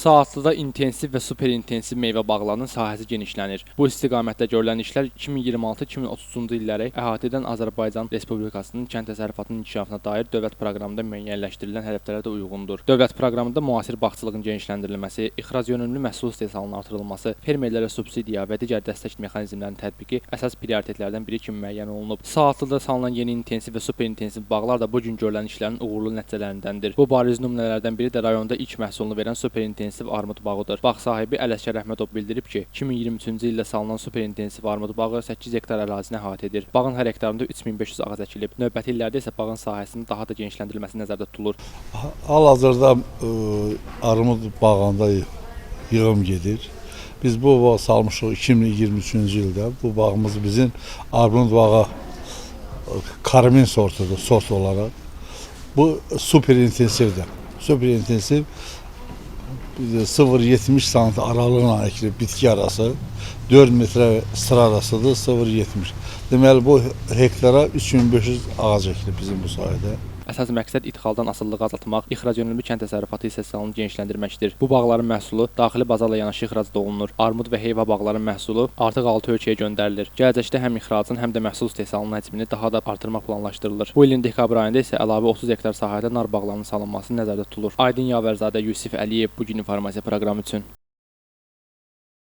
Saatlıda intensiv və superintensiv meyvə bağlarının sahəsi genişlənir. Bu istiqamətdə görülən işlər 2026-2030-cu illəri əhatə edən Azərbaycan Respublikasının kənd təsərrüfatının inkişafına dair dövlət proqramında müəyyənləşdirilən hədəflərə də uyğundur. Dövlət proqramında müasir bağçılığın genişləndirilməsi, ixrac yönümlü məhsul istehsalının artırılması, fermerlərə subsidiya və digər dəstək mexanizmlərinin tətbiqi əsas prioritetlərdən biri kimi müəyyən olunub. Saatlıda salınan yeni intensiv və superintensiv bağlar da bu gün görülən işlərin uğurlu nəticələrindəndir. Bu bariz nümunələrdən biri də rayonda ilk məhsulunu verən superintensiv armud bağıdır. Bağ sahibi Ələsgər Əhmədov bildirib ki, 2023-cü ildə salınan superintensiv armud bağı 8 hektar ərazini əhatə edir. Bağın hər hektarında 3500 ağac əkilib. Növbəti illərdə isə bağın sahəsinin daha da genişləndirilməsi nəzərdə tutulur. Hal-hazırda armud bağında yığım gedir. Biz bu bağı salmışıq 2023-cü ildə. Bu bağımız bizim armud bağı karmin sortudur, sort olaraq. Bu superintensivdir. Superintensiv 0-70 sant aralığına əkilib bitki arası, 4 metrə sıra arasıdır 0-70. Deməli bu hektara 3500 ağac əkilib bizim bu sayədə. Əsas məqsəd idxaldan asılılığı azaltmaq, ixrac yönümlü kənd təsərrüfatı istehsalını genişləndirməkdir. Bu bağların məhsulu daxili bazarla yanaşı ixracda olunur. Armud və heyva bağların məhsulu artıq 6 ölkəyə göndərilir. Gələcəkdə həm ixracın, həm də məhsul istehsalının həcmini daha da artırmaq planlaşdırılır. Bu ilin dekabr ayında isə əlavə 30 hektar sahədə nar bağlarının salınması nəzərdə tutulur. Aydın Yavərzadə, Yusif Əliyev, Bu gün informasiya proqramı üçün.